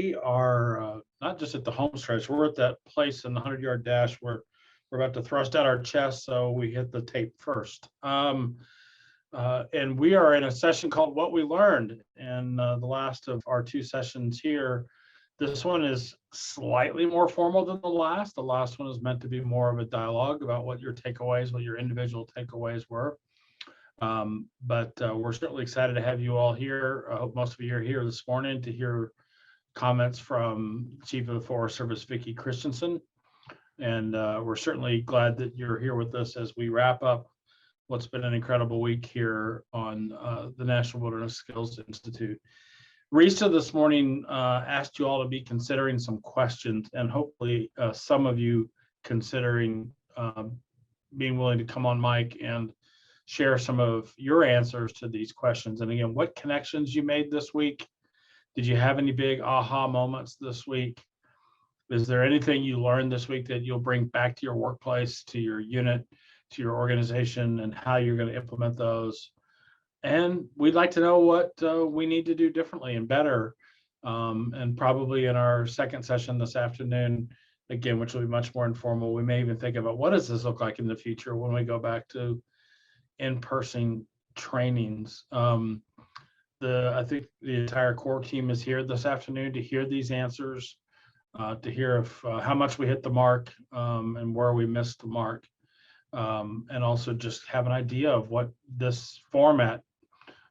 we are not just at the home stretch, we're at that place in the 100-yard dash where we're about to thrust out our chest, so we hit the tape first. And we are in a session called What We Learned, and the last of our 2 sessions here. This one is slightly more formal than the last. The last one is meant to be more of a dialogue about what your takeaways, what your individual takeaways were. But we're certainly excited to have you all here. I hope most of you are here this morning to hear comments from Chief of the Forest Service, Vicki Christensen. And we're certainly glad that you're here with us as we wrap up what's been an incredible week here on the National Wilderness Skills Institute. Risa this morning asked you all to be considering some questions, and hopefully some of you considering being willing to come on mic and share some of your answers to these questions. And again, what connections you made this week? Did you have any big aha moments this week? Is there anything you learned this week that you'll bring back to your workplace, to your unit, to your organization, and how you're going to implement those? And we'd like to know what we need to do differently and better. And probably in our second session this afternoon, again, which will be much more informal, we may even think about what does this look like in the future when we go back to in-person trainings. I think the entire core team is here this afternoon to hear these answers, to hear if, how much we hit the mark and where we missed the mark, and also just have an idea of what this format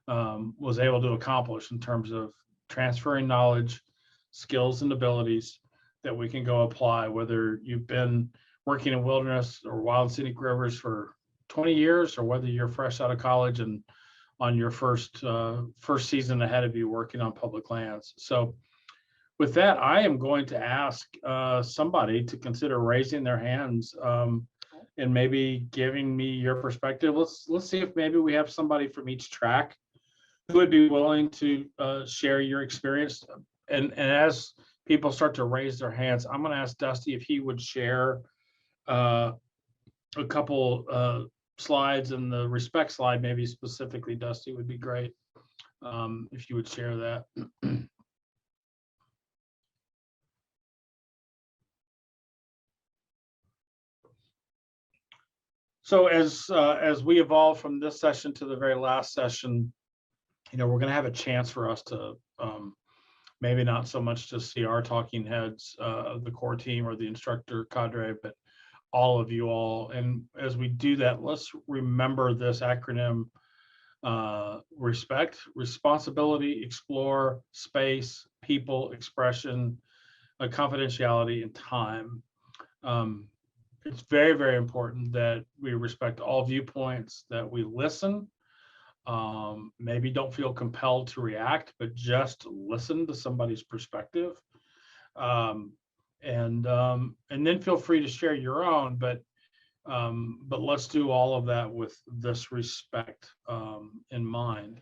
was able to accomplish in terms of transferring knowledge, skills, and abilities that we can go apply, whether you've been working in wilderness or wild scenic rivers for 20 years, or whether you're fresh out of college and on your first season ahead of you working on public lands. So with that, I am going to ask somebody to consider raising their hands and maybe giving me your perspective. Let's see if maybe we have somebody from each track who would be willing to share your experience. And as people start to raise their hands, I'm going to ask Dusty if he would share a couple slides, and the respect slide, maybe specifically, Dusty, would be great if you would share that. So as we evolve from this session to the very last session, we're going to have a chance for us to maybe not so much just see our talking heads of the core team or the instructor cadre, but all of you all. And as we do that, let's remember this acronym: respect, responsibility, explore, space, people, expression, confidentiality, and time. It's very, very important that we respect all viewpoints, that we listen, maybe don't feel compelled to react, but just listen to somebody's perspective. And then feel free to share your own, but let's do all of that with this respect in mind.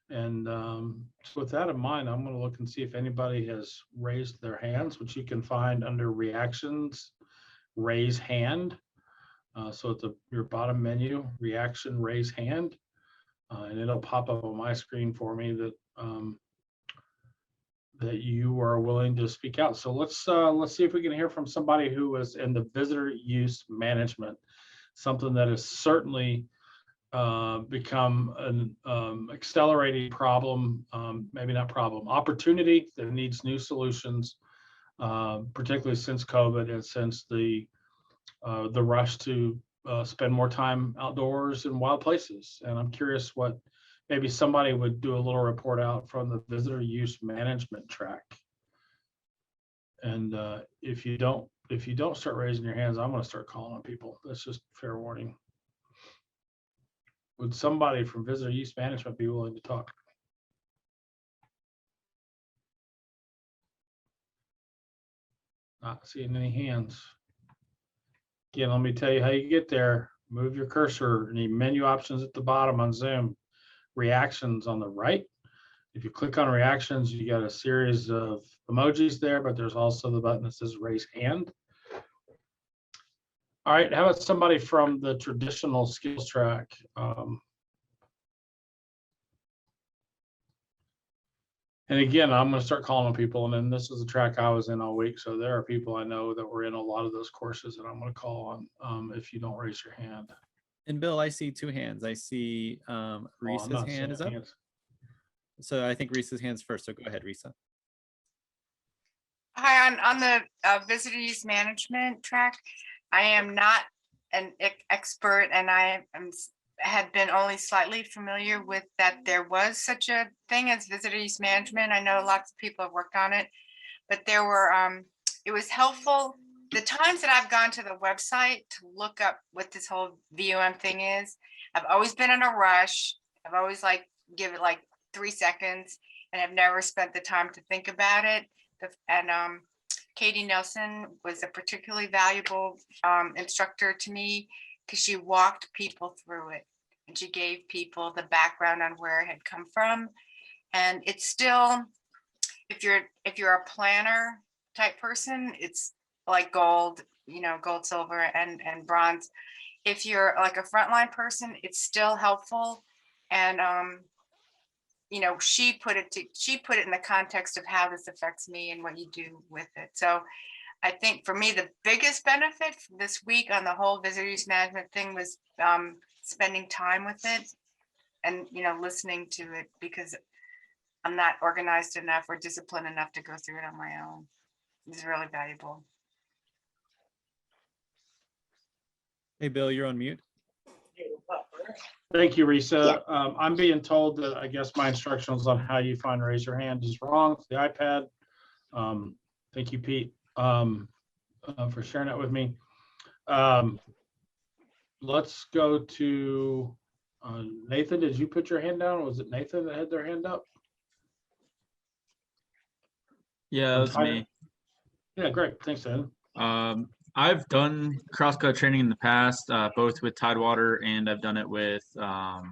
And so with that in mind, I'm going to look and see if anybody has raised their hands, which you can find under reactions, raise hand. So at your bottom menu, reaction, raise hand, and it'll pop up on my screen for me that that you are willing to speak out. So let's see if we can hear from somebody who is in the visitor use management, something that has certainly become an accelerating problem, maybe not problem, opportunity that needs new solutions, particularly since COVID and since the rush to spend more time outdoors in wild places. And I'm curious what maybe somebody would do a little report out from the visitor use management track. And if you don't start raising your hands, I'm going to start calling on people. That's just fair warning. Would somebody from visitor use management be willing to talk? Not seeing any hands. Again, let me tell you how you get there. Move your cursor, any menu options at the bottom on Zoom. Reactions on the right. If you click on reactions, you got a series of emojis there, but there's also the button that says raise hand. All right, how about somebody from the traditional skills track? And again, I'm going to start calling on people. And then this is the track I was in all week. So there are people I know that were in a lot of those courses that I'm going to call on if you don't raise your hand. And Bill, I see 2 hands. I see Risa's hand is up. Hands. So I think Risa's hand's first. So go ahead, Risa. Hi, on the visitor use management track, I am not an expert, and had been only slightly familiar with that there was such a thing as visitor use management. I know lots of people have worked on it, but there were it was helpful. The times that I've gone to the website to look up what this whole VUM thing is, I've always been in a rush. I've always give it 3 seconds, and I've never spent the time to think about it. And Katie Nelson was a particularly valuable instructor to me because she walked people through it and she gave people the background on where it had come from. And it's still, if you're a planner type person, it's like gold, gold, silver, and bronze. If you're like a frontline person, it's still helpful. And she put it in the context of how this affects me and what you do with it. So I think for me, the biggest benefit this week on the whole visitor use management thing was spending time with it and, listening to it, because I'm not organized enough or disciplined enough to go through it on my own. It's really valuable. Hey, Bill, you're on mute. Thank you, Risa. I'm being told that I guess my instructions on how you find raise your hand is wrong. It's the iPad. Thank you, Pete, for sharing that with me. Let's go to Nathan. Did you put your hand down? Or was it Nathan that had their hand up? Yeah, that was me. Yeah, great. Thanks, Nathan. I've done cross-cut training in the past, both with Tidewater and I've done it with the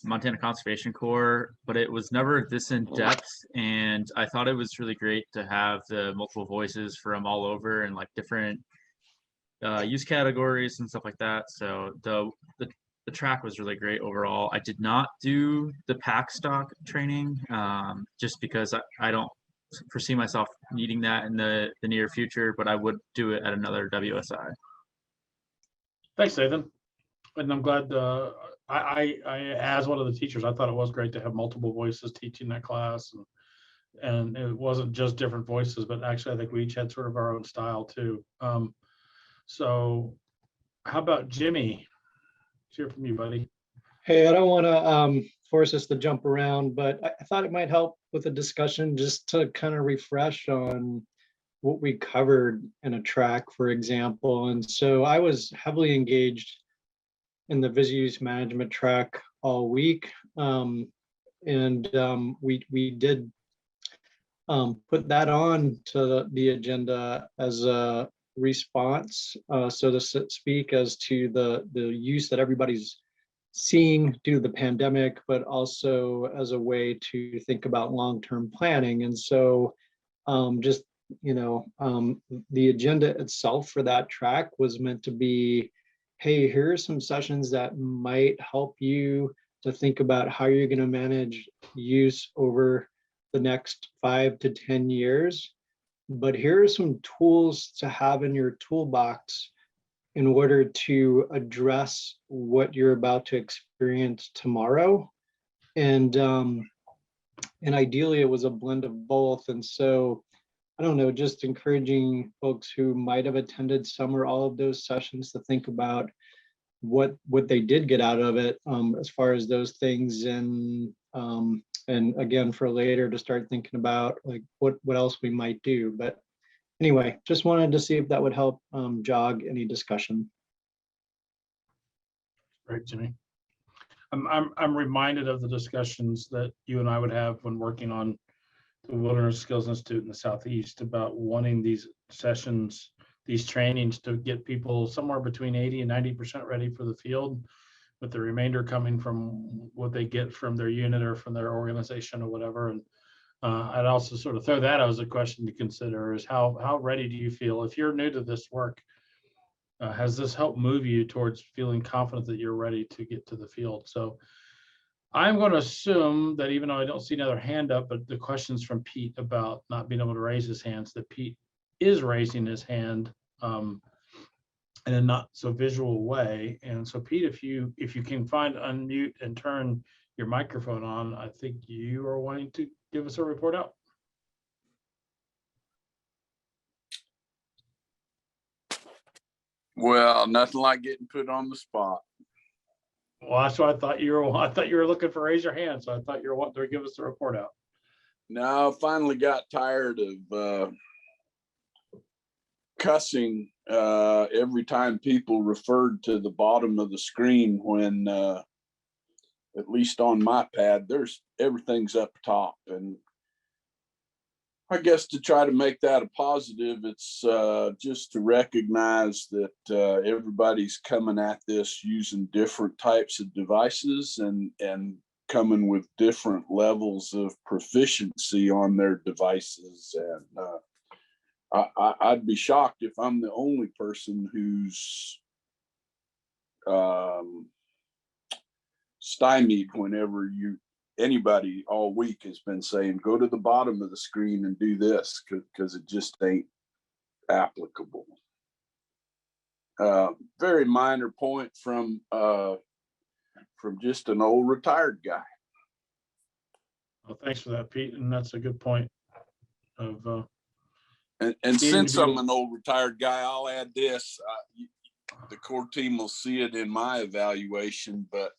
Montana Conservation Corps, but it was never this in depth. And I thought it was really great to have the multiple voices from all over and different use categories and stuff like that. So the track was really great overall. I did not do the pack stock training just because I don't foresee myself needing that in the near future, but I would do it at another WSI. Thanks, Nathan. And I'm glad I as one of the teachers, I thought it was great to have multiple voices teaching that class, and it wasn't just different voices, but actually I think we each had sort of our own style too. So how about Jimmy? Let's hear from you, buddy. Hey, I don't want to force us to jump around, but I thought it might help with a discussion just to kind of refresh on what we covered in a track, for example. And so I was heavily engaged in the visitor use management track all week. We did put that on to the agenda as a response, so to speak, as to the use that everybody's seeing due to the pandemic, but also as a way to think about long-term planning. And so the agenda itself for that track was meant to be, hey, here are some sessions that might help you to think about how you're going to manage use over the next 5 to 10 years. But here are some tools to have in your toolbox in order to address what you're about to experience tomorrow. And ideally it was a blend of both. And so, I don't know, just encouraging folks who might have attended some or all of those sessions to think about what they did get out of it, as far as those things. And again, for later, to start thinking about what else we might do. But anyway, just wanted to see if that would help jog any discussion. Great, Jimmy. I'm reminded of the discussions that you and I would have when working on the Wilderness Skills Institute in the Southeast about wanting these sessions, these trainings to get people somewhere between 80 and 90% ready for the field, with the remainder coming from what they get from their unit or from their organization or whatever. And I'd also sort of throw that as a question to consider, is how ready do you feel? If you're new to this work, has this helped move you towards feeling confident that you're ready to get to the field? So I'm going to assume that even though I don't see another hand up, but the questions from Pete about not being able to raise his hands, that Pete is raising his hand in a not so visual way. And so Pete, if you can find unmute and turn your microphone on, I think you are wanting to give us a report out. Well, nothing like getting put on the spot. Well, that's what I thought you were. I thought you were looking for raise your hand, so I thought you were wanting to give us a report out. No, I finally got tired of cussing every time people referred to the bottom of the screen when, at least on my pad, everything's up top. And I guess to try to make that a positive, it's just to recognize that everybody's coming at this using different types of devices and coming with different levels of proficiency on their devices. And I'd be shocked if I'm the only person who's stymied whenever anybody all week has been saying, go to the bottom of the screen and do this, because it just ain't applicable. Very minor point from just an old retired guy. Well, thanks for that, Pete. And that's a good point of And since I'm an old retired guy, I'll add this. The core team will see it in my evaluation, but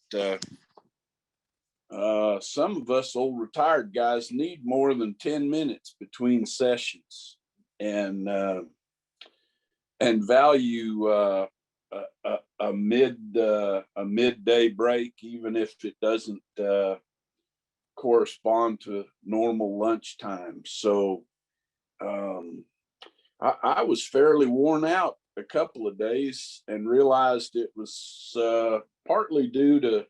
some of us old retired guys need more than 10 minutes between sessions, and value a midday break, even if it doesn't correspond to normal lunchtime. So I was fairly worn out a couple of days and realized it was partly due to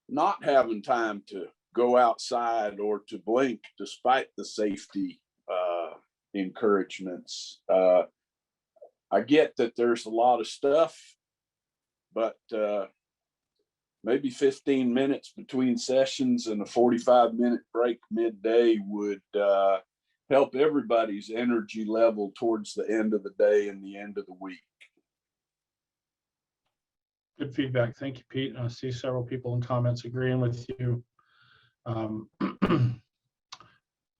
not having time to go outside or to blink despite the safety encouragements. I get that there's a lot of stuff, but maybe 15 minutes between sessions and a 45-minute break midday would help everybody's energy level towards the end of the day and the end of the week. good feedback. Thank you, Pete. I see several people in comments agreeing with you.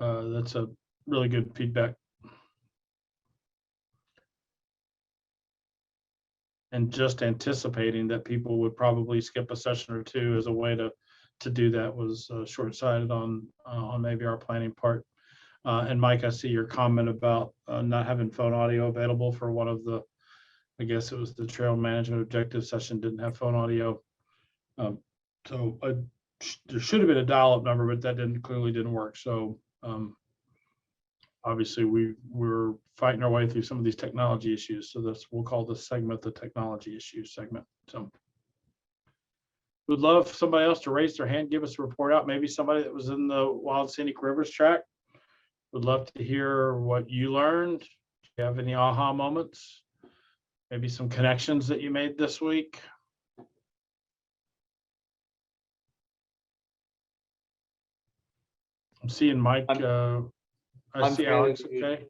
That's a really good feedback. And just anticipating that people would probably skip a session or two as a way to do that was short-sighted on maybe our planning part. And Mike, I see your comment about not having phone audio available for one of the, I guess it was the trail management objective session, didn't have phone audio. So there should have been a dial-up number, but that clearly didn't work. So obviously we're fighting our way through some of these technology issues. So we'll call this segment the technology issues segment. So we'd love somebody else to raise their hand, give us a report out. Maybe somebody that was in the Wild Scenic Rivers track. Would love to hear what you learned. Do you have any aha moments? Maybe some connections that you made this week? I'm seeing Mike. I see Alex. Okay.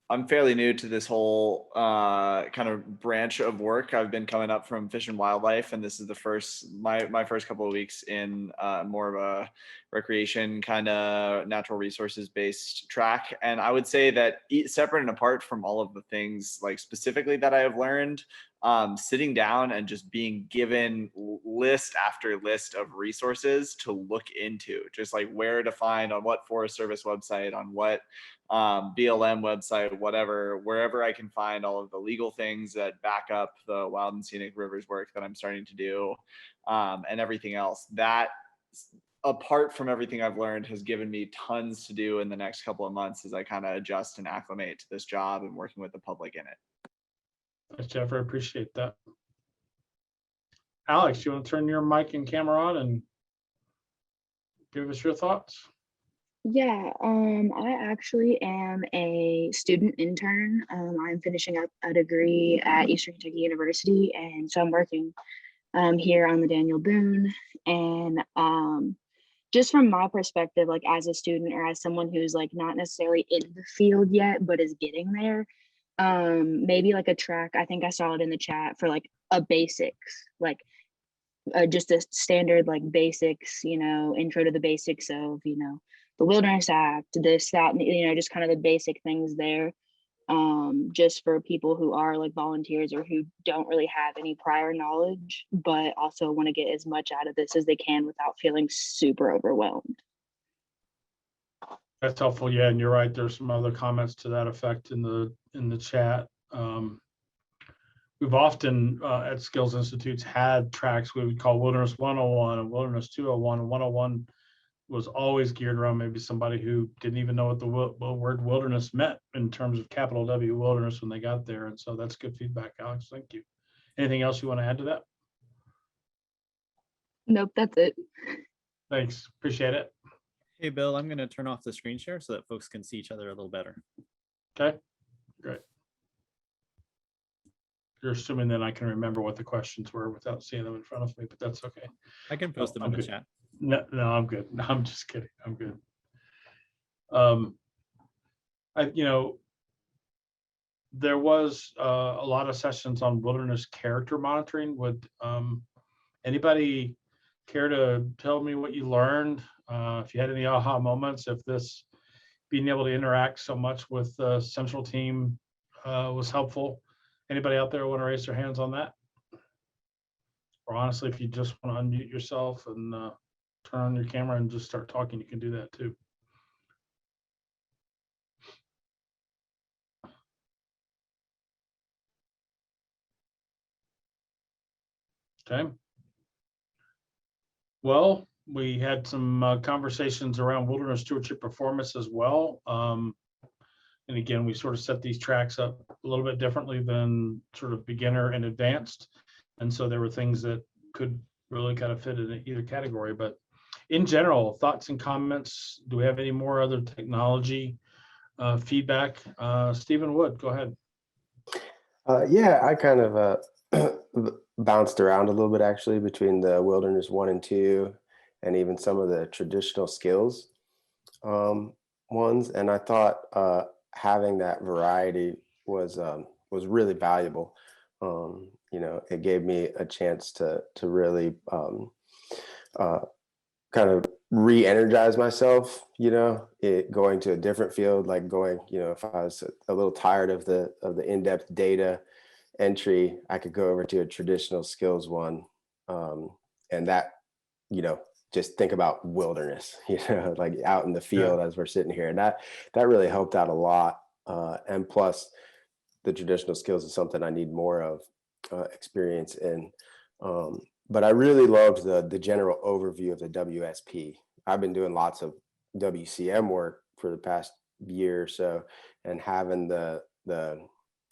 I'm fairly new to this whole kind of branch of work. I've been coming up from Fish and Wildlife, and this is my first couple of weeks in more of a recreation kind of natural resources based track. And I would say that separate and apart from all of the things like specifically that I have learned, sitting down and just being given list after list of resources to look into, just like where to find on what Forest Service website, on what BLM website, whatever, wherever I can find all of the legal things that back up the Wild and Scenic Rivers work that I'm starting to do, and everything else. That, apart from everything I've learned, has given me tons to do in the next couple of months as I kind of adjust and acclimate to this job and working with the public in it. Thanks, Jeff. I appreciate that. Alex, you want to turn your mic and camera on and give us your thoughts? Yeah, I actually am a student intern. I'm finishing up a degree at Eastern Kentucky University, and so I'm working here on the Daniel Boone. And just from my perspective, like as a student or as someone who's like not necessarily in the field yet, but is getting there, maybe like a track, I think I saw it in the chat for like a basics, like just a standard like basics, intro to the basics of, the Wilderness Act, this, that, and, just kind of the basic things there. Just for people who are like volunteers or who don't really have any prior knowledge, but also want to get as much out of this as they can without feeling super overwhelmed. That's helpful. Yeah, and you're right. There's some other comments to that effect in the chat. We've often at Skills Institutes had tracks we would call Wilderness 101 and Wilderness 201, and 101 was always geared around maybe somebody who didn't even know what the word wilderness meant in terms of capital W wilderness when they got there. And so that's good feedback, Alex. Thank you. Anything else you want to add to that? Nope, that's it. Thanks. Appreciate it. Hey, Bill, I'm going to turn off the screen share so that folks can see each other a little better. Okay, great. You're assuming that I can remember what the questions were without seeing them in front of me, but that's okay. I can post them in the chat. No, I'm good. No, I'm just kidding. I'm good. There was a lot of sessions on wilderness character monitoring. Would anybody care to tell me what you learned? If you had any aha moments, if this being able to interact so much with the central team was helpful. Anybody out there want to raise their hands on that? Or honestly, if you just want to unmute yourself and turn on your camera and just start talking, you can do that too. Okay. Well, we had some conversations around wilderness stewardship performance as well. And again, we sort of set these tracks up a little bit differently than sort of beginner and advanced. And so there were things that could really kind of fit in either category. But in general, thoughts and comments. Do we have any more other technology feedback? Stephen Wood, go ahead. Yeah, I kind of bounced around a little bit actually between the Wilderness 1 and 2 and even some of the traditional skills ones. And I thought having that variety was really valuable. It gave me a chance to really kind of re-energize myself, going to a different field, like going, if I was a little tired of the in-depth data entry, I could go over to a traditional skills one. And that, just think about wilderness, like out in the field as we're sitting here. And that really helped out a lot. And plus the traditional skills is something I need more of experience in. But I really loved the general overview of the WSP. I've been doing lots of WCM work for the past year or so, and having the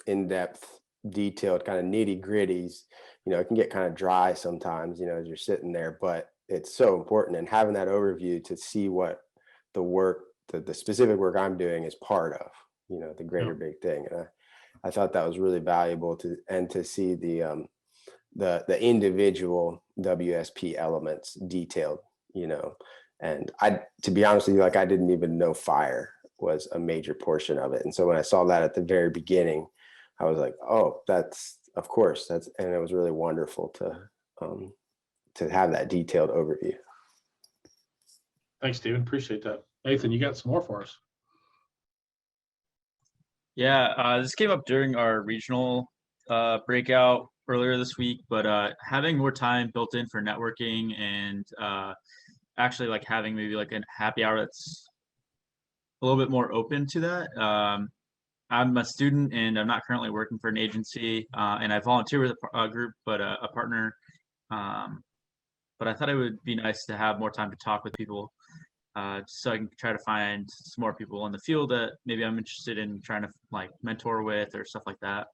in-depth, detailed kind of nitty-gritties, it can get kind of dry sometimes, as you're sitting there, but it's so important. And having that overview to see what the work, the specific work I'm doing is part of, the greater big thing. And I thought that was really valuable to see the individual WSP elements detailed, and to be honest with you, like I didn't even know fire was a major portion of it. And so when I saw that at the very beginning, I was like, oh, and it was really wonderful to have that detailed overview. Thanks, Stephen. Appreciate that. Nathan, you got some more for us. Yeah, this came up during our regional breakout earlier this week, but having more time built in for networking and actually like having maybe like a happy hour that's a little bit more open to that. I'm a student and I'm not currently working for an agency, and I volunteer with a group, but a partner. But I thought it would be nice to have more time to talk with people, so I can try to find some more people in the field that maybe I'm interested in trying to like mentor with or stuff like that.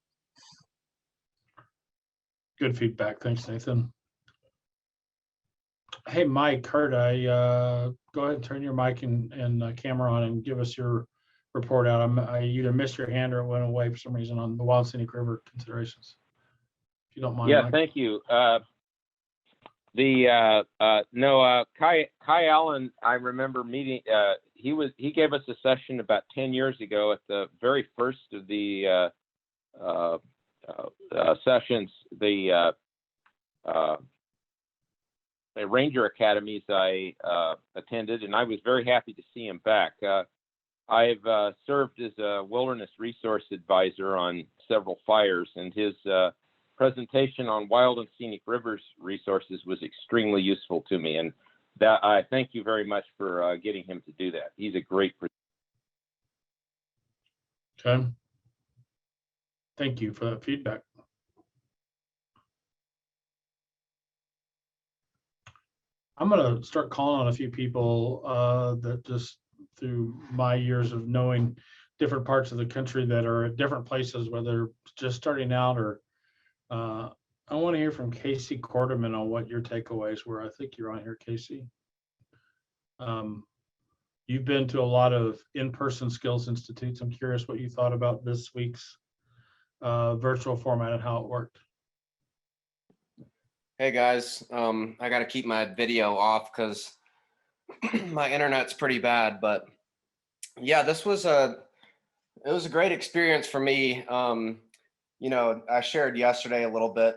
Good feedback. Thanks, Nathan. Hey, Mike, Hurt, go ahead and turn your mic and camera on and give us your report out. I either missed your hand or it went away for some reason on the Wild Scenic River considerations. If you don't mind. Yeah, Mike. thank you. Kai Allen, I remember meeting, he gave us a session about 10 years ago at the very first of the sessions, the Ranger Academies I attended, and I was very happy to see him back. I've served as a wilderness resource advisor on several fires, and his presentation on wild and scenic rivers resources was extremely useful to me, and that I thank you very much for getting him to do that. He's a great presenter. Okay. Thank you for that feedback. I'm going to start calling on a few people that just through my years of knowing different parts of the country that are at different places, whether just starting out or I want to hear from Casey Quarterman on what your takeaways were. I think you're on here, Casey. You've been to a lot of in-person skills institutes. I'm curious what you thought about this week's virtual format and how it worked. Hey guys, I got to keep my video off because my internet's pretty bad, but yeah, it was a great experience for me. I shared yesterday a little bit,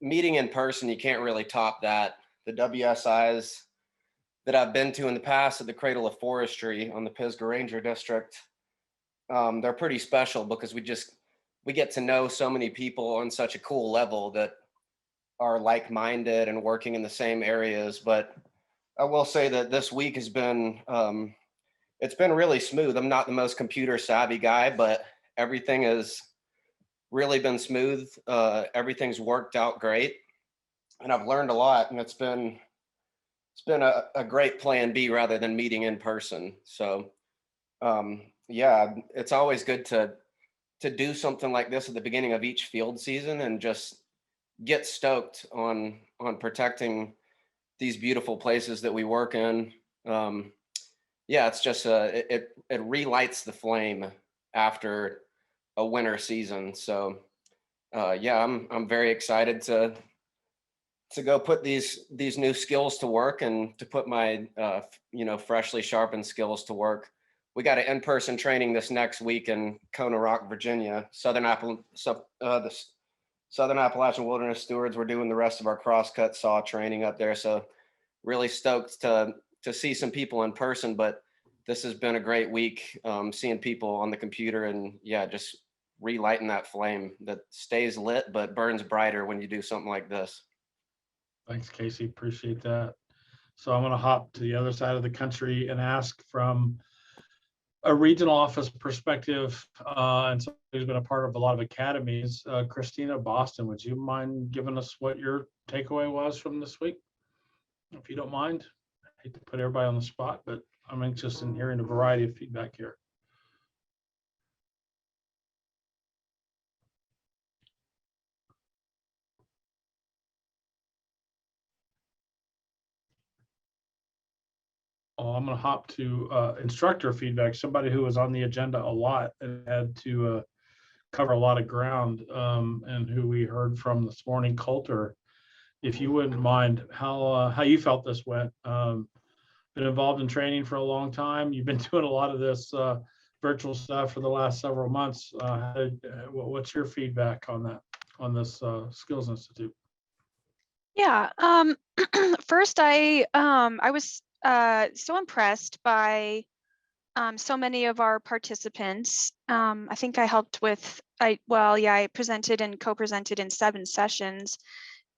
meeting in person, you can't really top that. The WSIs that I've been to in the past at the Cradle of Forestry on the Pisgah Ranger District, they're pretty special because we get to know so many people on such a cool level that are like-minded and working in the same areas. But I will say that this week has been, it's been really smooth. I'm not the most computer savvy guy, but everything has really been smooth. Everything's worked out great, and I've learned a lot, and it's been a great plan B rather than meeting in person. So yeah, it's always good to do something like this at the beginning of each field season and just get stoked on protecting these beautiful places that we work in. Yeah, it's just it relights the flame after a winter season. So yeah, I'm very excited to go put these new skills to work and to put my freshly sharpened skills to work. We got an in-person training this next week in Kona Rock, Virginia. The Southern Appalachian Wilderness Stewards. We're doing the rest of our crosscut saw training up there. So really stoked to see some people in person, but this has been a great week, seeing people on the computer and yeah, just relighting that flame that stays lit, but burns brighter when you do something like this. Thanks, Casey. Appreciate that. So I'm going to hop to the other side of the country and ask from a regional office perspective, and somebody who's been a part of a lot of academies, Christina Boston, would you mind giving us what your takeaway was from this week? If you don't mind. I hate to put everybody on the spot, but I'm interested in hearing a variety of feedback here. Oh, I'm going to hop to instructor feedback, somebody who was on the agenda a lot and had to cover a lot of ground, and who we heard from this morning, Coulter. If you wouldn't mind, how you felt this went. Been involved in training for a long time. You've been doing a lot of this virtual stuff for the last several months. What's your feedback on that, on this Skills Institute? Yeah. First, I was so impressed by so many of our participants. I think I helped with, I presented and co-presented in 7 sessions.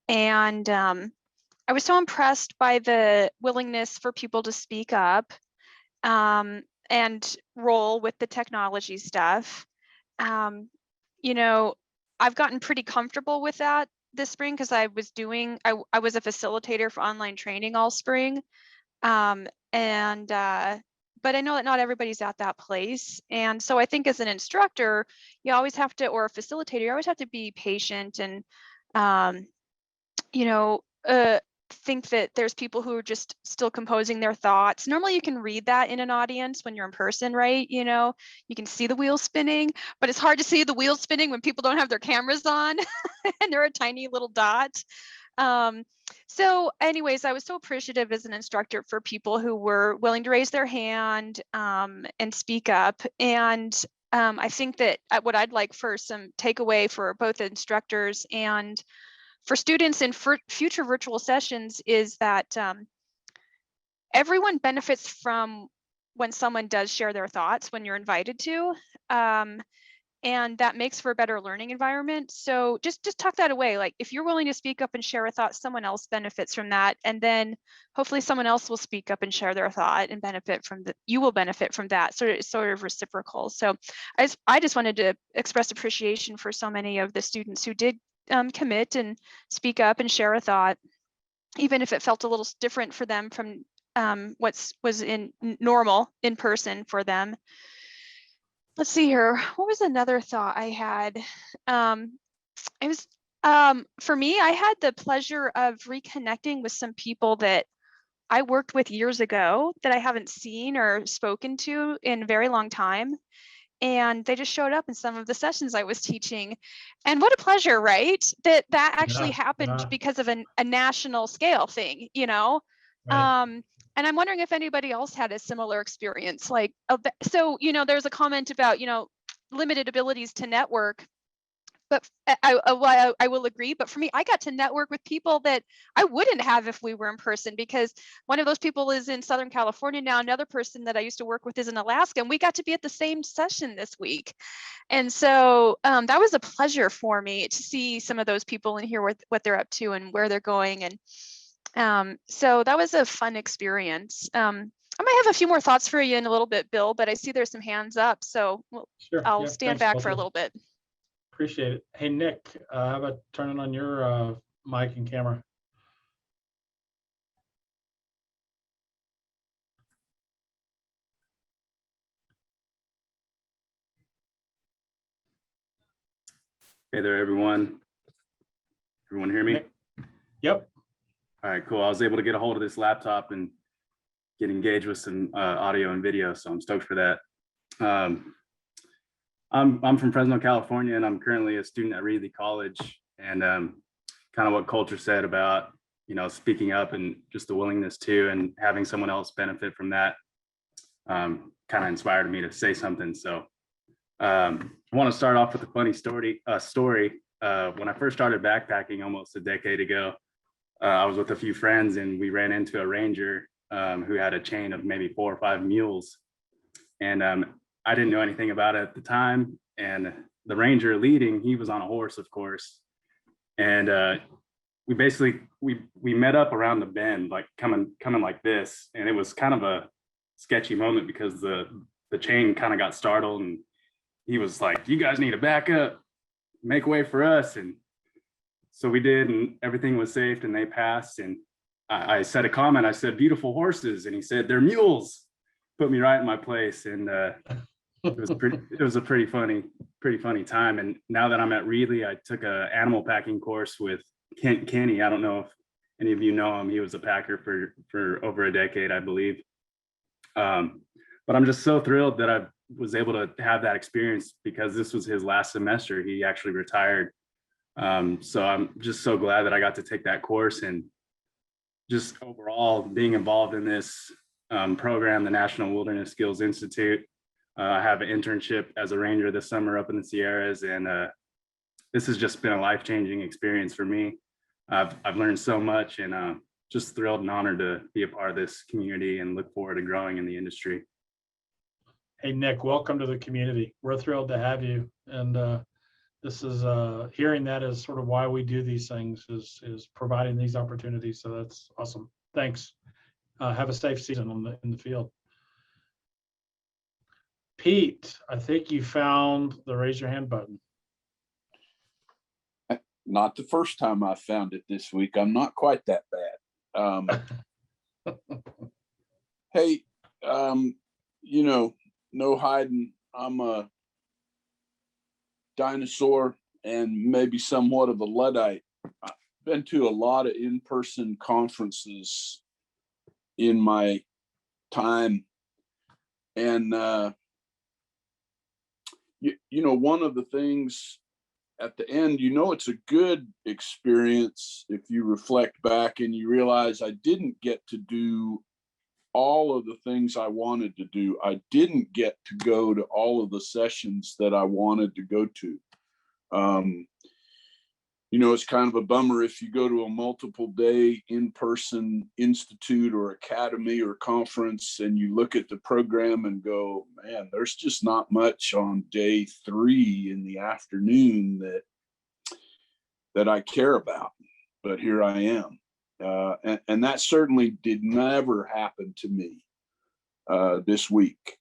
And I was so impressed by the willingness for people to speak up and roll with the technology stuff. I've gotten pretty comfortable with that this spring because I was a facilitator for online training all spring. But I know that not everybody's at that place. And so I think as an instructor, you always have to, or a facilitator, you always have to be patient and, think that there's people who are just still composing their thoughts. Normally you can read that in an audience when you're in person, right? You can see the wheels spinning, but it's hard to see the wheels spinning when people don't have their cameras on and they're a tiny little dot. So anyways, I was so appreciative as an instructor for people who were willing to raise their hand and speak up. And I think that what I'd like for some takeaway for both instructors and for students in future virtual sessions is that everyone benefits from when someone does share their thoughts when you're invited to. And that makes for a better learning environment. So just tuck that away. Like if you're willing to speak up and share a thought, someone else benefits from that. And then hopefully someone else will speak up and share their thought and benefit from you will benefit from that. So it's sort of reciprocal. So I just wanted to express appreciation for so many of the students who did commit and speak up and share a thought, even if it felt a little different for them from was in normal in person for them. Let's see here. What was another thought I had? It was for me, I had the pleasure of reconnecting with some people that I worked with years ago that I haven't seen or spoken to in a very long time. And they just showed up in some of the sessions I was teaching. And what a pleasure, right? That actually happened because of a national scale thing, you know? Right. And I'm wondering if anybody else had a similar experience. Like, so, you know, there's a comment about, you know, limited abilities to network. But I will agree. But for me, I got to network with people that I wouldn't have if we were in person, because one of those people is in Southern California now. Another person that I used to work with is in Alaska, and we got to be at the same session this week. And so that was a pleasure for me to see some of those people and hear what they're up to and where they're going. And so that was a fun experience. I might have a few more thoughts for you in a little bit, Bill, but I see there's some hands up. So Sure. I'll Yep. stand Thanks, back for a Melissa. little bit. Appreciate it. Hey, Nick, how about turning on your mic and camera? Hey there, everyone. Everyone hear me? Nick? Yep. All right, cool. I was able to get a hold of this laptop and get engaged with some audio and video, so I'm stoked for that. I'm from Fresno, California, and I'm currently a student at Reedley College. And kind of what Coulter said about, you know, speaking up and just the willingness to, and having someone else benefit from that, kind of inspired me to say something. So I want to start off with a funny story. When I first started backpacking almost a decade ago, I was with a few friends and we ran into a ranger who had a chain of maybe 4 or 5 mules. And I didn't know anything about it at the time. And the ranger leading, he was on a horse, of course. And we basically, we met up around the bend, like coming like this. And it was kind of a sketchy moment because the chain kind of got startled, and he was like, "You guys need to back up, make way for us." And so we did, and everything was safe and they passed. And I said a comment, I said, "Beautiful horses." And he said, "They're mules." Put me right in my place. And it was a pretty funny time. And now that I'm at Reedley, I took a animal packing course with Kent Kenny. I don't know if any of you know him. He was a packer for over a decade, I believe. But I'm just so thrilled that I was able to have that experience, because this was his last semester. He actually retired. So I'm just so glad that I got to take that course, and just overall being involved in this program, the National Wilderness Skills Institute. I have an internship as a ranger this summer up in the Sierras, and this has just been a life-changing experience for me. I've learned so much, and just thrilled and honored to be a part of this community and look forward to growing in the industry. Hey, Nick, welcome to the community. We're thrilled to have you. And this is hearing that is sort of why we do these things, is providing these opportunities. So that's awesome. Thanks. Have a safe season in the field. Pete, I think you found the raise your hand button. Not the first time I found it this week. I'm not quite that bad. Hey, you know, no hiding. I'm a dinosaur and maybe somewhat of a Luddite. I've been to a lot of in-person conferences in my time. And, you know, one of the things at the end, you know, it's a good experience if you reflect back and you realize I didn't get to do all of the things I wanted to do. I didn't get to go to all of the sessions that I wanted to go to. You know, it's kind of a bummer if you go to a multiple day in-person institute or academy or conference and you look at the program and go, man, there's just not much on day 3 in the afternoon that I care about, but here I am. And that certainly did never happen to me this week.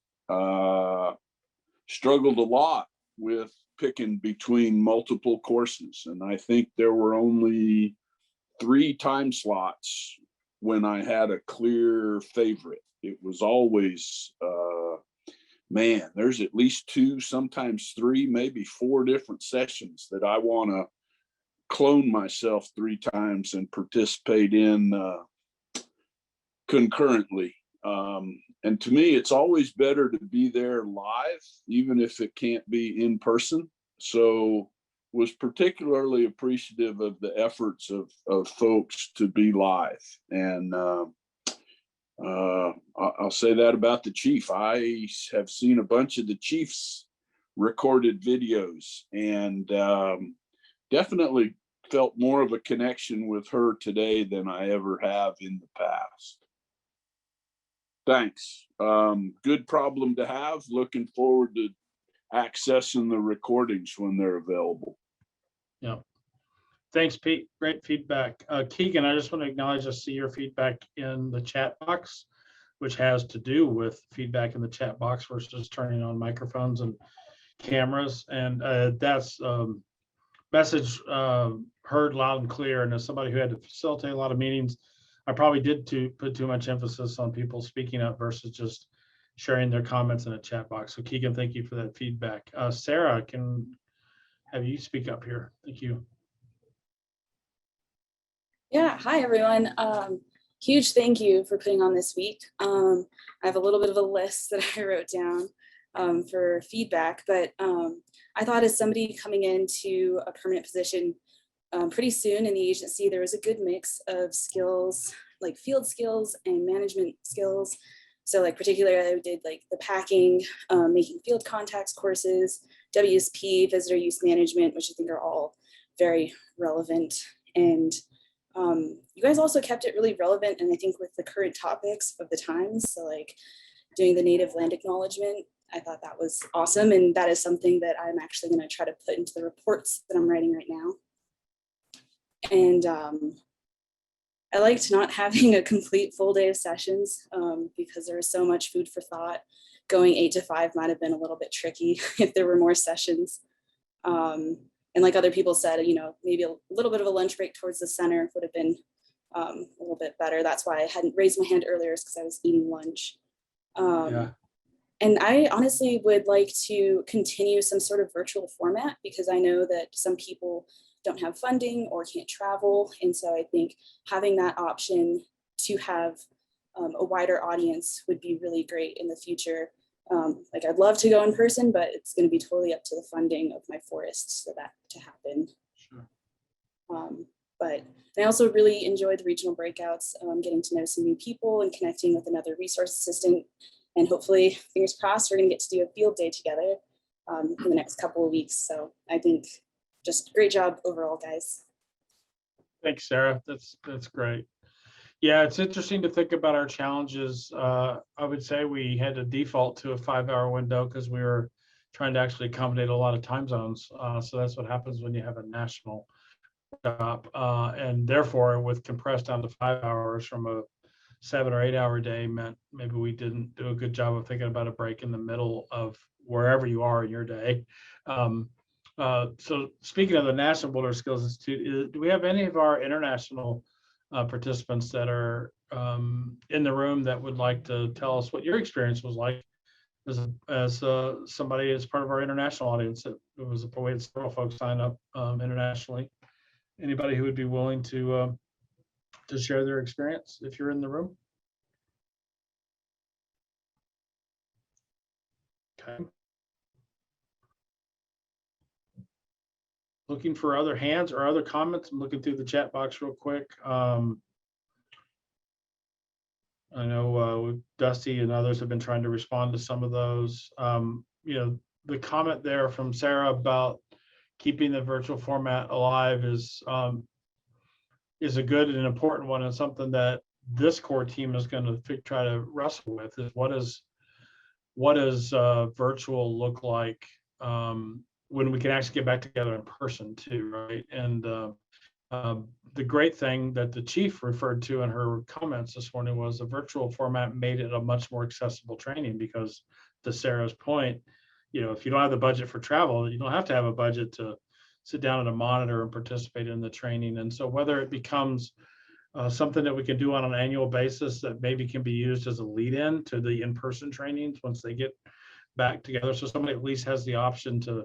Struggled a lot with picking between multiple courses. And I think there were only 3 time slots when I had a clear favorite. It was always, man, there's at least 2, sometimes 3, maybe 4 different sessions that I want to clone myself 3 times and participate in concurrently. And to me, it's always better to be there live, even if it can't be in person. So was particularly appreciative of the efforts of folks to be live. And I'll say that about the chief. I have seen a bunch of the chief's recorded videos and definitely felt more of a connection with her today than I ever have in the past. Thanks. Good problem to have. Looking forward to accessing the recordings when they're available. Yeah. Thanks, Pete. Great feedback. Keegan, I just want to acknowledge, I see your feedback in the chat box, which has to do with feedback in the chat box versus turning on microphones and cameras. And that's message heard loud and clear. And as somebody who had to facilitate a lot of meetings, I probably did put too much emphasis on people speaking up versus just sharing their comments in a chat box. So Keegan, thank you for that feedback. Sarah, can have you speak up here. Thank you. Yeah, hi everyone. Huge thank you for putting on this week. I have a little bit of a list that I wrote down for feedback, but I thought as somebody coming into a permanent position pretty soon in the agency, there was a good mix of skills, like field skills and management skills. So like particularly I did like the packing, making field contacts courses, WSP, visitor use management, which I think are all very relevant. And you guys also kept it really relevant, and I think with the current topics of the times, so like doing the native land acknowledgement, I thought that was awesome, and that is something that I'm actually going to try to put into the reports that I'm writing right now. And I liked not having a complete full day of sessions because there was so much food for thought. Going 8 to 5 might have been a little bit tricky if there were more sessions. And like other people said, you know, maybe a little bit of a lunch break towards the center would have been a little bit better. That's why I hadn't raised my hand earlier, is because I was eating lunch. Yeah. And I honestly would like to continue some sort of virtual format because I know that some people don't have funding or can't travel. And so I think having that option to have a wider audience would be really great in the future. Like I'd love to go in person, but it's going to be totally up to the funding of my forest for that to happen. Sure. But I also really enjoyed the regional breakouts, getting to know some new people and connecting with another resource assistant. And hopefully, fingers crossed, we're going to get to do a field day together in the next couple of weeks. So I think just great job overall, guys. Thanks, Sarah. That's great. Yeah, it's interesting to think about our challenges. I would say we had to default to a 5-hour window because we were trying to actually accommodate a lot of time zones. So that's what happens when you have a national job. And therefore, with compressed down to 5 hours from a 7 or 8 hour day meant maybe we didn't do a good job of thinking about a break in the middle of wherever you are in your day. So speaking of the National Boulder Skills Institute, do we have any of our international participants that are in the room that would like to tell us what your experience was like as somebody as part of our international audience? It was we had several folks sign up internationally. Anybody who would be willing to share their experience if you're in the room? Okay. looking for other hands or other comments. I'm looking through the chat box real quick. I know Dusty and others have been trying to respond to some of those. You know, the comment there from Sarah about keeping the virtual format alive is a good and important one, and something that this core team is going to try to wrestle with is what does virtual look like when we can actually get back together in person too, right? And the great thing that the chief referred to in her comments this morning was the virtual format made it a much more accessible training, because to Sarah's point, you know, if you don't have the budget for travel, you don't have to have a budget to sit down at a monitor and participate in the training. And so whether it becomes something that we can do on an annual basis that maybe can be used as a lead-in to the in-person trainings once they get back together, so somebody at least has the option to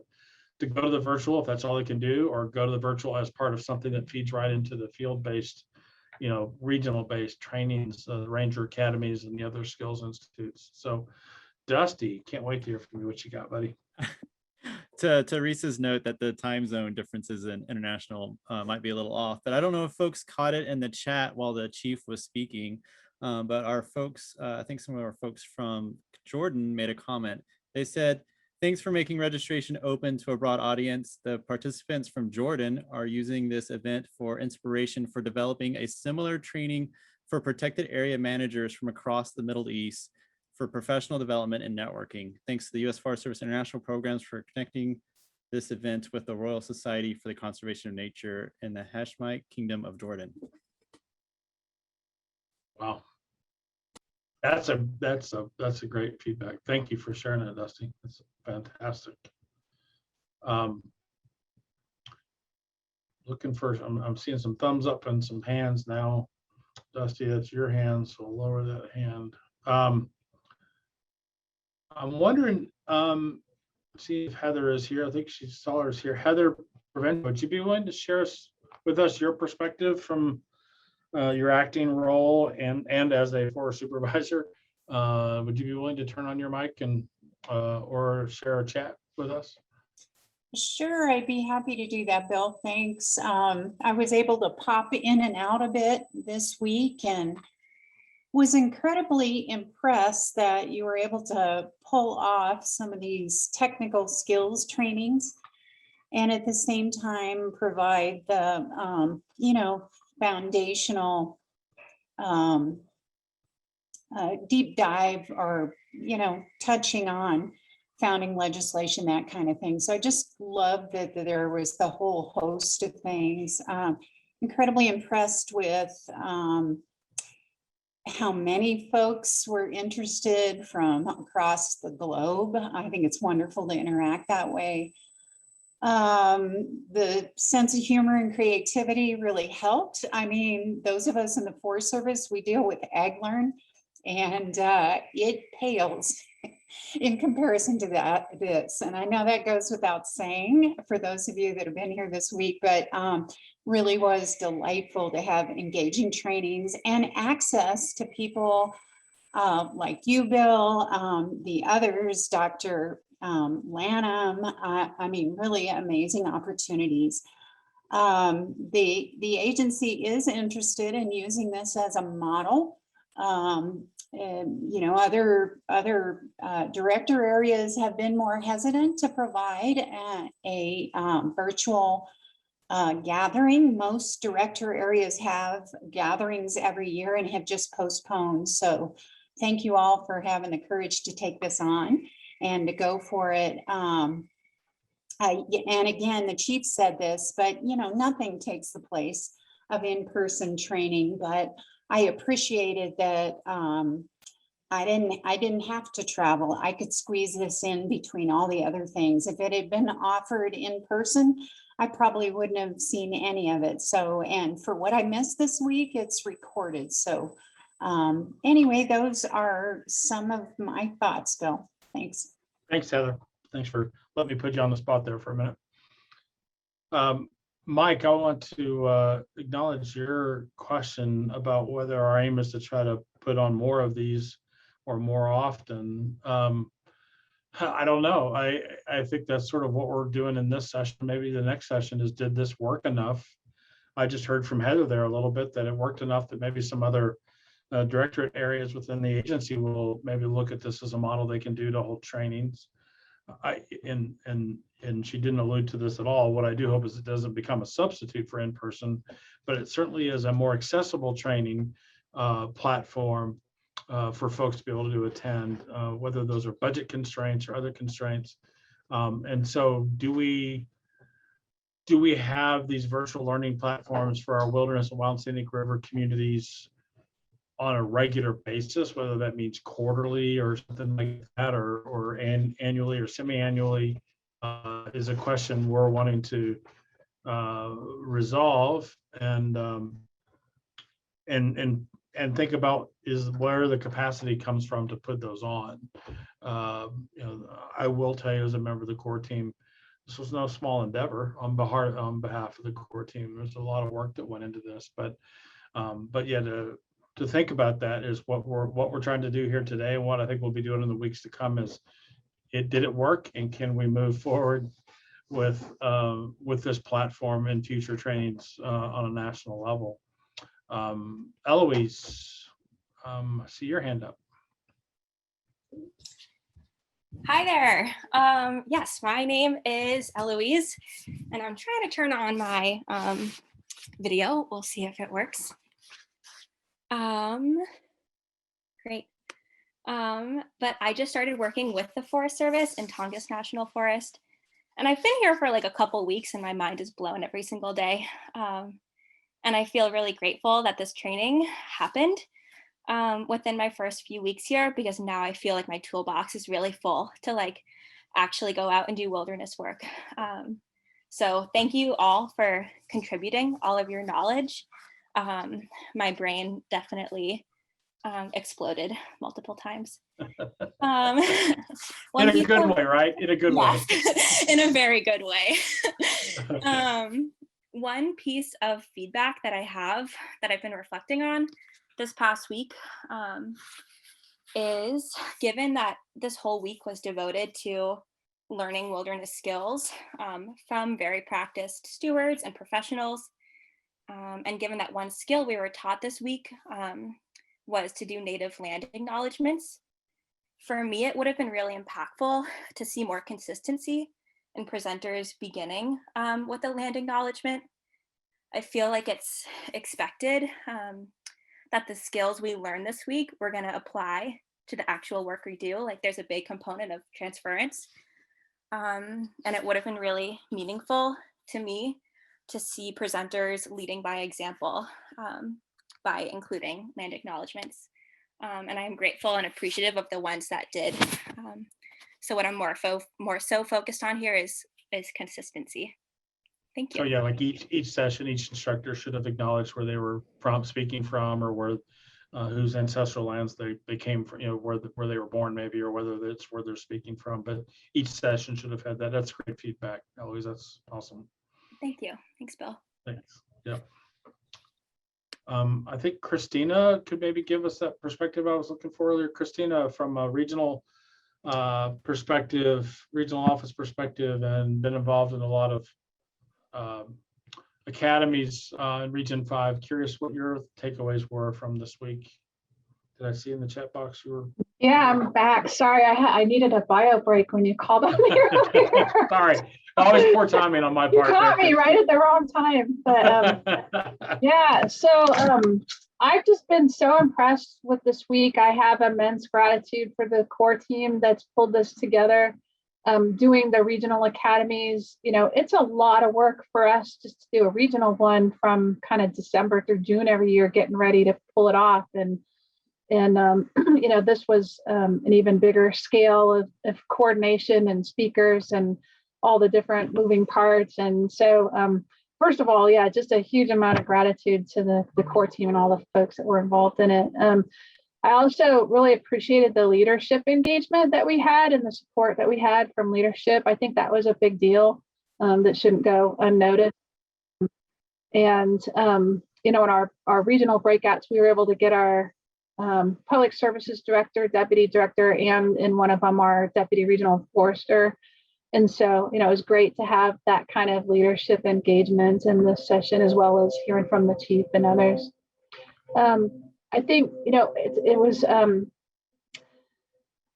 go to the virtual if that's all they can do, or go to the virtual as part of something that feeds right into the field-based, you know, regional-based trainings, the Ranger Academies and the other skills institutes. So Dusty, can't wait to hear from you what you got, buddy. To Reese's note that the time zone differences in international might be a little off, but I don't know if folks caught it in the chat while the chief was speaking, but our folks, I think some of our folks from Jordan made a comment. They said, thanks for making registration open to a broad audience. The participants from Jordan are using this event for inspiration for developing a similar training for protected area managers from across the Middle East for professional development and networking. Thanks to the U.S. Forest Service International Programs for connecting this event with the Royal Society for the Conservation of Nature in the Hashemite Kingdom of Jordan. Wow. That's a great feedback. Thank you for sharing that, Dusty. That's fantastic. Looking for, I'm seeing some thumbs up and some hands now. Dusty, that's your hand, so I'll lower that hand. I'm wondering, see if Heather is here. I think she saw her is here. Heather Prevent, would you be willing to share with us your perspective from your acting role and as a forest supervisor? Would you be willing to turn on your mic and or share a chat with us? Sure, I'd be happy to do that, Bill. Thanks. I was able to pop in and out a bit this week and was incredibly impressed that you were able to pull off some of these technical skills trainings and at the same time provide the, you know, foundational deep dive or, you know, touching on founding legislation, that kind of thing. So I just love that there was the whole host of things. Incredibly impressed with how many folks were interested from across the globe. I think it's wonderful to interact that way. The sense of humor and creativity really helped. I mean, those of us in the Forest Service, we deal with AgLearn, and it pales in comparison to this. And I know that goes without saying for those of you that have been here this week, but really was delightful to have engaging trainings and access to people like you, Bill, the others, Dr. Lanham. I mean, really amazing opportunities. The agency is interested in using this as a model. And, you know, other director areas have been more hesitant to provide a virtual gathering. Most director areas have gatherings every year and have just postponed. So thank you all for having the courage to take this on and to go for it. And again, the chief said this, but you know, nothing takes the place of in-person training, but I appreciated that I didn't have to travel. I could squeeze this in between all the other things. If it had been offered in person, I probably wouldn't have seen any of it. So, and for what I missed this week, it's recorded. So anyway, those are some of my thoughts, Bill. Thanks. Thanks, Heather. Thanks for letting me put you on the spot there for a minute. Mike, I want to acknowledge your question about whether our aim is to try to put on more of these or more often. I don't know. I think that's sort of what we're doing in this session. Maybe the next session is, did this work enough? I just heard from Heather there a little bit that it worked enough that maybe some other directorate areas within the agency will maybe look at this as a model they can do to hold trainings. And she didn't allude to this at all. What I do hope is it doesn't become a substitute for in-person, but it certainly is a more accessible training platform for folks to be able to attend, whether those are budget constraints or other constraints. And so do we have these virtual learning platforms for our wilderness and wild scenic river communities on a regular basis, whether that means quarterly or something like that, or annually or semi-annually, is a question we're wanting to resolve and think about is where the capacity comes from to put those on. You know, I will tell you as a member of the core team, this was no small endeavor on behalf of the core team. There's a lot of work that went into this, but yeah, to think about that is what we're trying to do here today, and what I think we'll be doing in the weeks to come is, did it work, and can we move forward with this platform in future trainings on a national level? Eloise, I see your hand up. Hi there. Yes, my name is Eloise, and I'm trying to turn on my video. We'll see if it works. Great. But I just started working with the Forest Service in Tongass National Forest, and I've been here for like a couple weeks, and my mind is blown every single day. And I feel really grateful that this training happened within my first few weeks here, because now I feel like my toolbox is really full to like actually go out and do wilderness work. So thank you all for contributing all of your knowledge. My brain definitely exploded multiple times. In a good way, right? In a good way. In a very good way. One piece of feedback that I have that I've been reflecting on this past week is, given that this whole week was devoted to learning wilderness skills from very practiced stewards and professionals, and given that one skill we were taught this week was to do native land acknowledgements, for me it would have been really impactful to see more consistency in presenters beginning with a land acknowledgement. I feel like it's expected that the skills we learn this week, we're going to apply to the actual work we do. Like, there's a big component of transference. And it would have been really meaningful to me to see presenters leading by example by including land acknowledgements. And I'm grateful and appreciative of the ones that did. So what I'm more so focused on here is consistency. Thank you. So yeah, like each session, each instructor should have acknowledged where they were speaking from, or where whose ancestral lands they came from, you know, where they were born maybe, or whether it's where they're speaking from. But each session should have had that. That's great feedback, Eloise. That's awesome. Thank you. Thanks, Bill. Thanks. Yep. I think Christina could maybe give us that perspective I was looking for earlier. Christina, from a regional perspective, regional office perspective, and been involved in a lot of academies in Region 5. Curious what your takeaways were from this week. Did I see in the chat box you were? Yeah, I'm back. Sorry, I needed a bio break when you called on me earlier. Sorry, always poor timing on my part. You caught me right at the wrong time. But yeah, so I've just been so impressed with this week. I have immense gratitude for the core team that's pulled this together. Doing the regional academies, you know, it's a lot of work for us just to do a regional one from kind of December through June every year, getting ready to pull it off. And you know, this was an even bigger scale of coordination and speakers and all the different moving parts. And so, first of all, yeah, just a huge amount of gratitude to the core team and all the folks that were involved in it. I also really appreciated the leadership engagement that we had and the support that we had from leadership. I think that was a big deal that shouldn't go unnoticed. And, you know, in our regional breakouts, we were able to get our public services director, deputy director, and in one of them, our deputy regional forester. And so, it was great to have that kind of leadership engagement in this session, as well as hearing from the chief and others. I think, it was,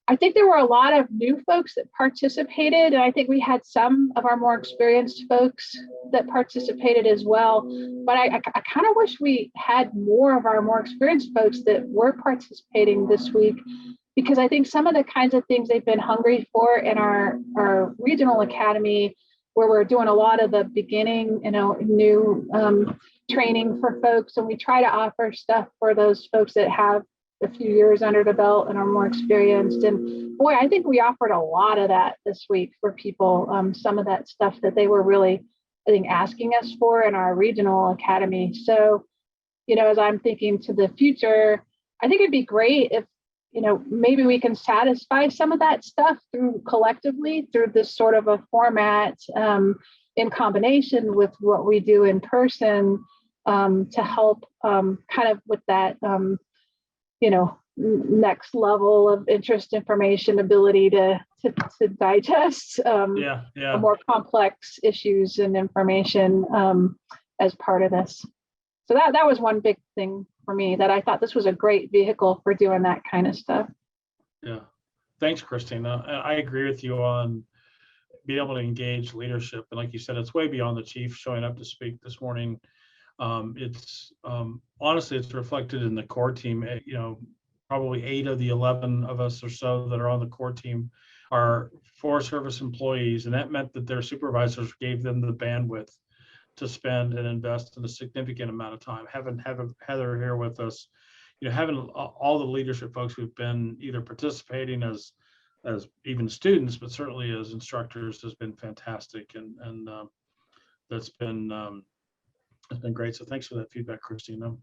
I think there were a lot of new folks that participated, and I think we had some of our more experienced folks that participated as well. But I kind of wish we had more of our more experienced folks that were participating this week, because I think some of the kinds of things they've been hungry for in our regional academy, where we're doing a lot of the beginning, new training for folks, and we try to offer stuff for those folks that have a few years under the belt and are more experienced. And boy, I think we offered a lot of that this week for people. Some of that stuff that they were really, I think, asking us for in our regional academy. So, as I'm thinking to the future, I think it'd be great if, maybe we can satisfy some of that stuff collectively through this sort of a format, in combination with what we do in person, to help kind of with that, next level of interest, information, ability to digest more complex issues and information as part of this. So that was one big thing for me, that I thought this was a great vehicle for doing that kind of stuff. Yeah, thanks, Christina. I agree with you on being able to engage leadership. And like you said, it's way beyond the chief showing up to speak this morning. It's honestly, it's reflected in the core team. Probably 8 of the 11 of us or so that are on the core team are Forest Service employees, and that meant that their supervisors gave them the bandwidth to spend and invest in a significant amount of time. Having Heather here with us, having all the leadership folks who've been either participating as even students, but certainly as instructors, has been fantastic, and that's been it's been great. So thanks for that feedback, Christina.